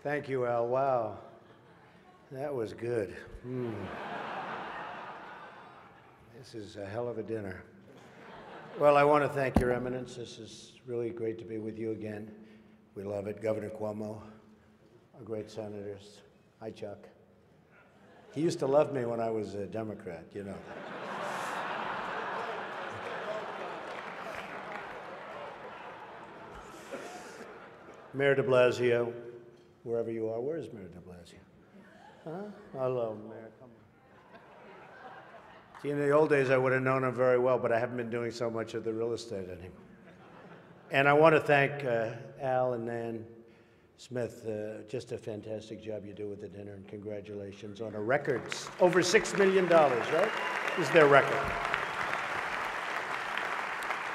Thank you, Al. Wow. That was good. This is a hell of a dinner. Well, I want to thank Your Eminence. This is really great to be with you again. We love it. Governor Cuomo, our great senators. Hi, Chuck. He used to love me when I was a Democrat, you know. Mayor de Blasio, wherever you are. Where is Mayor de Blasio? Huh? Hello, Mayor. Come on. See, in the old days, I would have known him very well, but I haven't been doing so much of the real estate anymore. And I want to thank Al and Nan Smith. Just a fantastic job you do with the dinner, and congratulations on a record. Over $6 million, right? Is their record.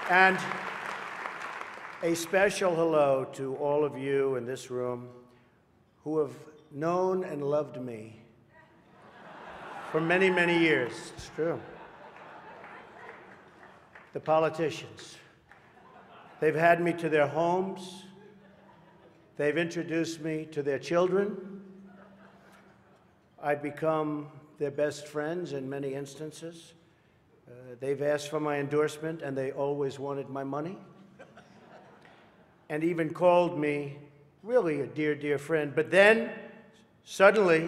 And a special hello to all of you in this room who have known and loved me for many, many years. It's true. The politicians. They've had me to their homes. They've introduced me to their children. I've become their best friends in many instances. They've asked for my endorsement, and they always wanted my money. And even called me really a dear, dear friend. But then, suddenly,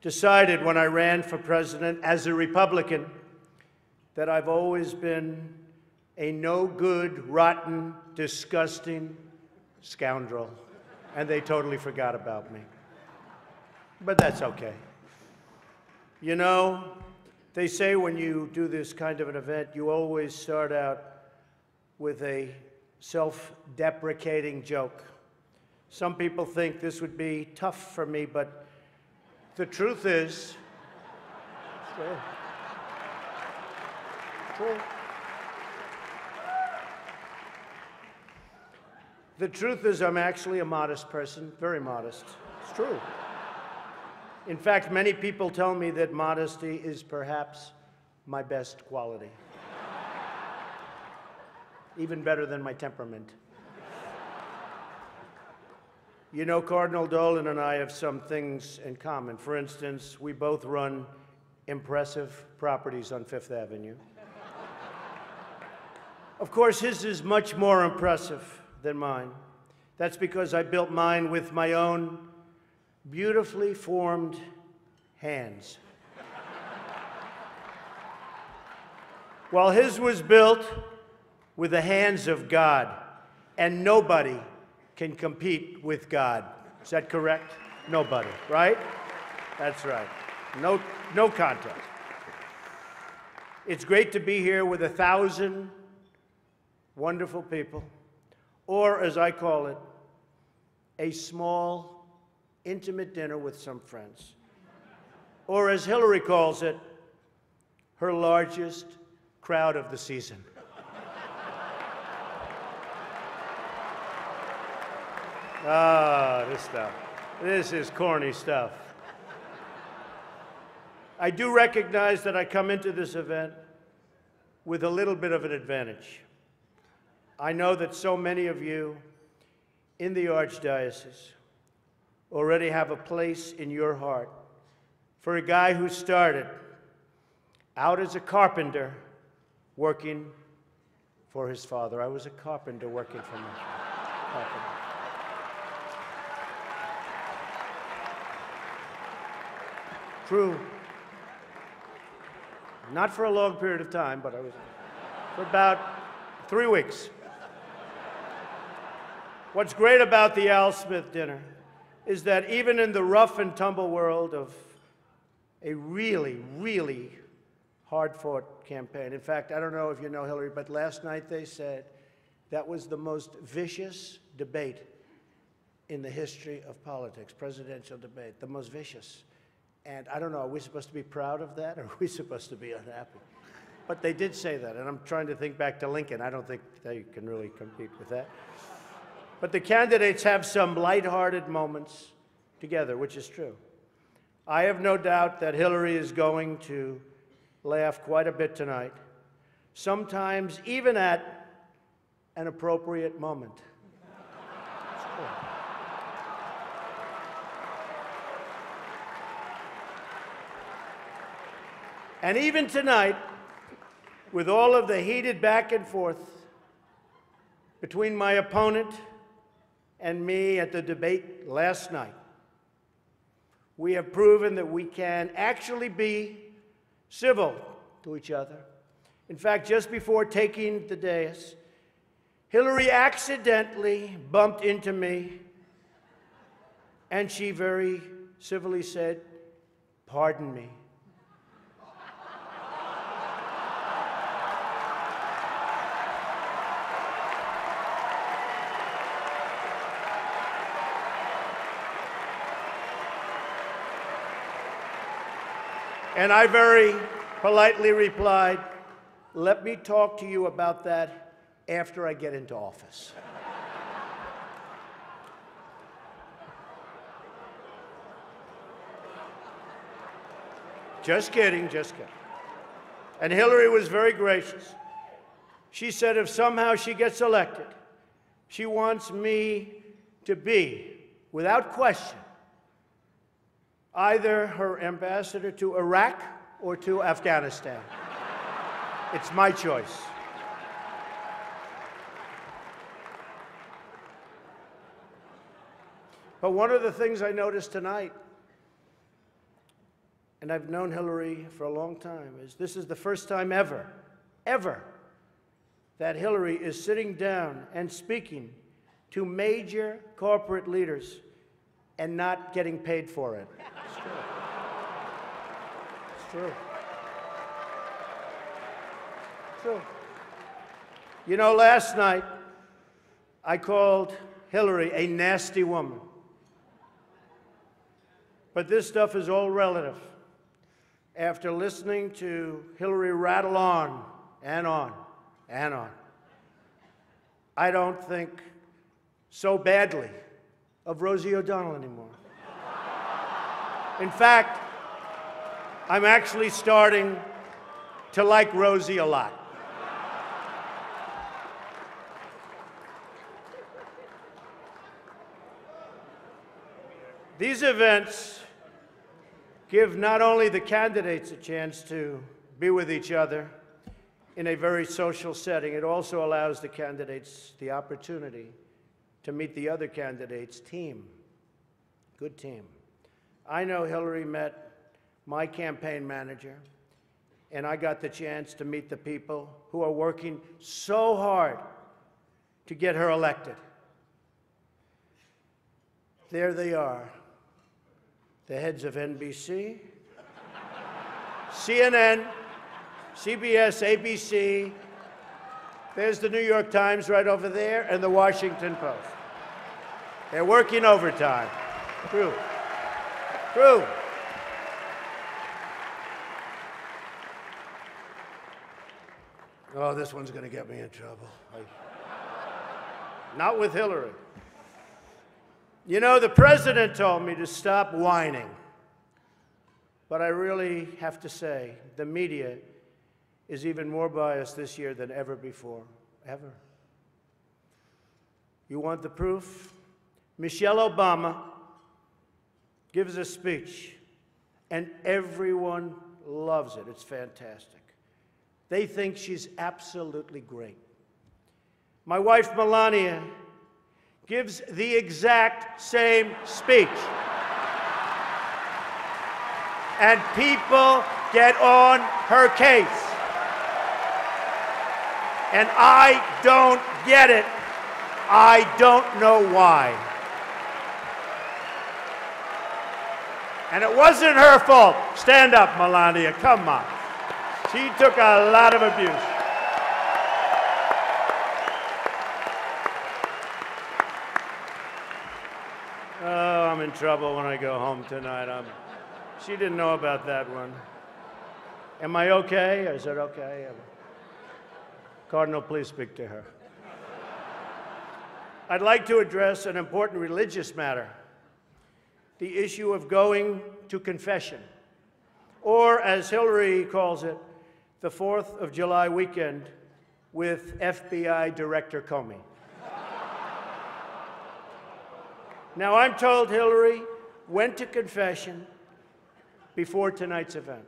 decided when I ran for president as a Republican that I've always been a no-good, rotten, disgusting scoundrel. And they totally forgot about me. But that's okay. You know, they say when you do this kind of an event, you always start out with a self-deprecating joke. Some people think this would be tough for me, but the truth is, the truth is I'm actually a modest person, very modest. It's true. In fact, many people tell me that modesty is perhaps my best quality. Even better than my temperament. You know, Cardinal Dolan and I have some things in common. For instance, we both run impressive properties on Fifth Avenue. Of course, his is much more impressive than mine. That's because I built mine with my own beautifully formed hands. While his was built with the hands of God, and nobody can compete with God. Is that correct? Nobody, right? That's right. No contest. It's great to be here with 1,000 wonderful people, or as I call it, a small, intimate dinner with some friends. Or as Hillary calls it, her largest crowd of the season. Ah, this stuff. This is corny stuff. I do recognize that I come into this event with a little bit of an advantage. I know that so many of you in the Archdiocese already have a place in your heart for a guy who started out as a carpenter working for his father. I was a carpenter working for my father. True. Not for a long period of time, but I was for about 3 weeks. What's great about the Al Smith dinner is that even in the rough and tumble world of a really, really hard-fought campaign. In fact, I don't know if you know Hillary, but last night they said that was the most vicious debate in the history of politics, presidential debate, the most vicious. And I don't know, are we supposed to be proud of that, or are we supposed to be unhappy? But they did say that, and I'm trying to think back to Lincoln. I don't think they can really compete with that. But the candidates have some lighthearted moments together, which is true. I have no doubt that Hillary is going to laugh quite a bit tonight, sometimes even at an appropriate moment. And even tonight, with all of the heated back and forth between my opponent and me at the debate last night, we have proven that we can actually be civil to each other. In fact, just before taking the dais, Hillary accidentally bumped into me, and she very civilly said, "Pardon me." And I very politely replied, "Let me talk to you about that after I get into office." Just kidding, just kidding. And Hillary was very gracious. She said if somehow she gets elected, she wants me to be, without question, either her ambassador to Iraq or to Afghanistan. It's my choice. But one of the things I noticed tonight, and I've known Hillary for a long time, is this is the first time ever, that Hillary is sitting down and speaking to major corporate leaders and not getting paid for it. It's true. It's true. It's true. You know, last night, I called Hillary a nasty woman. But this stuff is all relative. After listening to Hillary rattle on and on and on, I don't think so badly of Rosie O'Donnell anymore. In fact, I'm actually starting to like Rosie a lot. These events give not only the candidates a chance to be with each other in a very social setting, it also allows the candidates the opportunity to meet the other candidates' team. Good team. I know Hillary met my campaign manager, and I got the chance to meet the people who are working so hard to get her elected. There they are. The heads of NBC, CNN, CBS, ABC. There's the New York Times right over there, and the Washington Post. They're working overtime. True. True. Oh, this one's going to get me in trouble. Not with Hillary. You know, the president told me to stop whining. But I really have to say, the media is even more biased this year than ever before. Ever. You want the proof? Michelle Obama gives a speech, and everyone loves it. It's fantastic. They think she's absolutely great. My wife, Melania, gives the exact same speech. And people get on her case. And I don't get it. I don't know why. And it wasn't her fault. Stand up, Melania, come on. She took a lot of abuse. Oh, I'm in trouble when I go home tonight. She didn't know about that one. Am I okay? Is it okay? Cardinal, please speak to her. I'd like to address an important religious matter, the issue of going to confession, or as Hillary calls it, the 4th of July weekend with FBI Director Comey. Now, I'm told Hillary went to confession before tonight's event.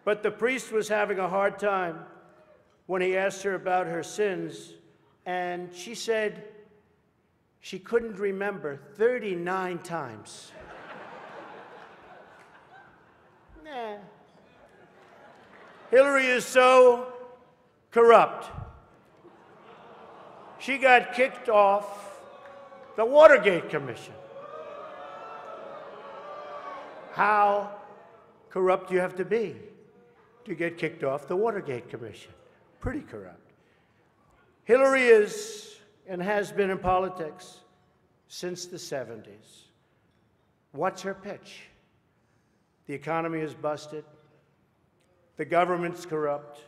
But the priest was having a hard time when he asked her about her sins, and she said she couldn't remember 39 times. Nah. Hillary is so corrupt. She got kicked off the Watergate Commission. How corrupt do you have to be to get kicked off the Watergate Commission? Pretty corrupt. Hillary is and has been in politics since the 70s. What's her pitch? The economy is busted. The government's corrupt.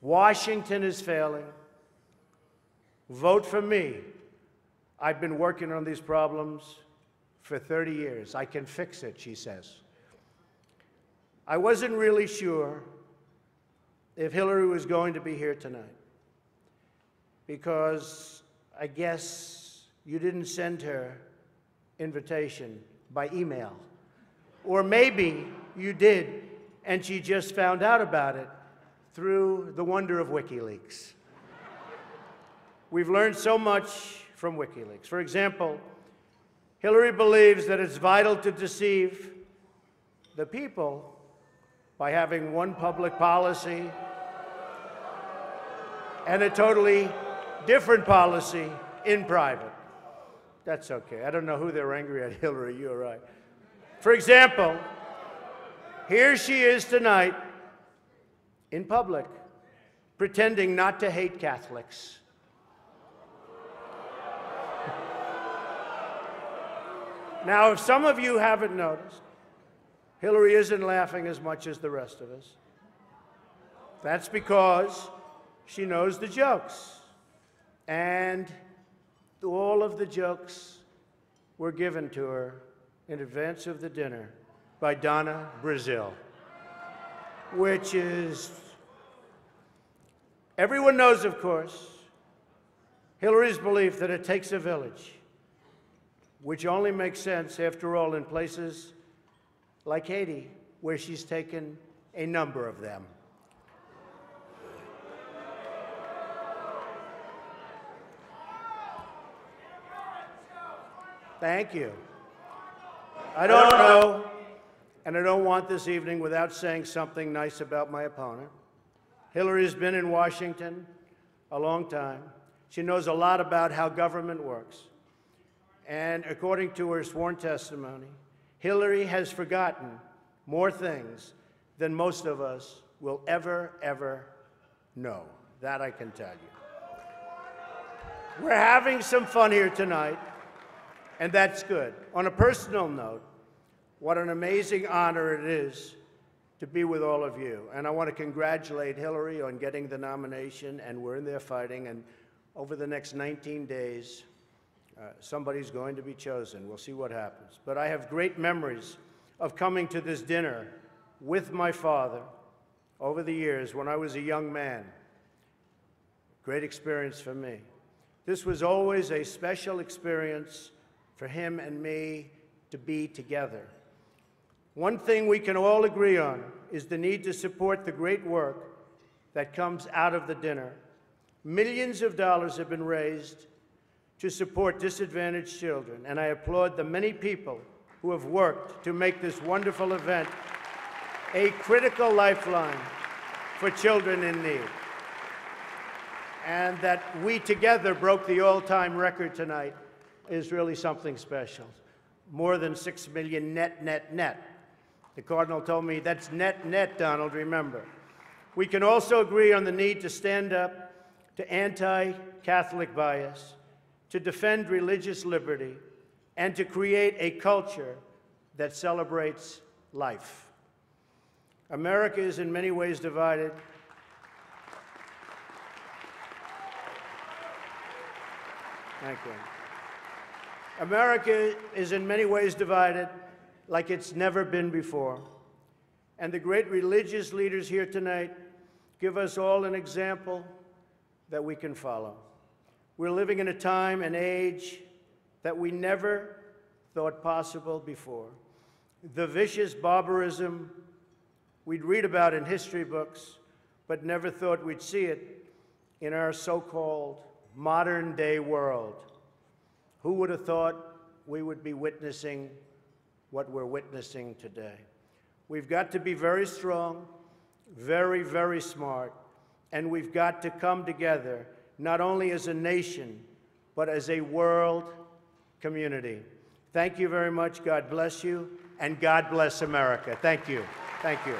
Washington is failing. Vote for me. I've been working on these problems for 30 years. I can fix it, she says. I wasn't really sure if Hillary was going to be here tonight, because I guess you didn't send her invitation by email. Or maybe you did, and she just found out about it through the wonder of WikiLeaks. We've learned so much from WikiLeaks. For example, Hillary believes that it's vital to deceive the people by having one public policy and a totally different policy in private. That's okay. I don't know who they're angry at, Hillary, you're right. For example, here she is tonight in public, pretending not to hate Catholics. Now, if some of you haven't noticed, Hillary isn't laughing as much as the rest of us. That's because she knows the jokes. And all of the jokes were given to her in advance of the dinner by Donna Brazil, which is, everyone knows, of course, Hillary's belief that it takes a village, which only makes sense, after all, in places like Haiti, where she's taken a number of them. Thank you. I don't know, and I don't want this evening without saying something nice about my opponent. Hillary has been in Washington a long time. She knows a lot about how government works. And according to her sworn testimony, Hillary has forgotten more things than most of us will ever know. That I can tell you. We're having some fun here tonight, and that's good. On a personal note, what an amazing honor it is to be with all of you. And I want to congratulate Hillary on getting the nomination, and we're in there fighting, and over the next 19 days, somebody's going to be chosen. We'll see what happens. But I have great memories of coming to this dinner with my father over the years when I was a young man. Great experience for me. This was always a special experience for him and me to be together. One thing we can all agree on is the need to support the great work that comes out of the dinner. Millions of dollars have been raised to support disadvantaged children, and I applaud the many people who have worked to make this wonderful event a critical lifeline for children in need. And that we together broke the all-time record tonight is really something special. More than 6 million net. The Cardinal told me that's net, Donald, remember. We can also agree on the need to stand up to anti-Catholic bias, to defend religious liberty, and to create a culture that celebrates life. America is in many ways divided. Thank you. America is in many ways divided like it's never been before. And the great religious leaders here tonight give us all an example that we can follow. We're living in a time and age that we never thought possible before. The vicious barbarism we'd read about in history books, but never thought we'd see it in our so-called modern-day world. Who would have thought we would be witnessing what we're witnessing today? We've got to be very strong, very, very smart, and we've got to come together, not only as a nation, but as a world community. Thank you very much. God bless you, and God bless America. Thank you. Thank you.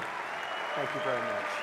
Thank you very much.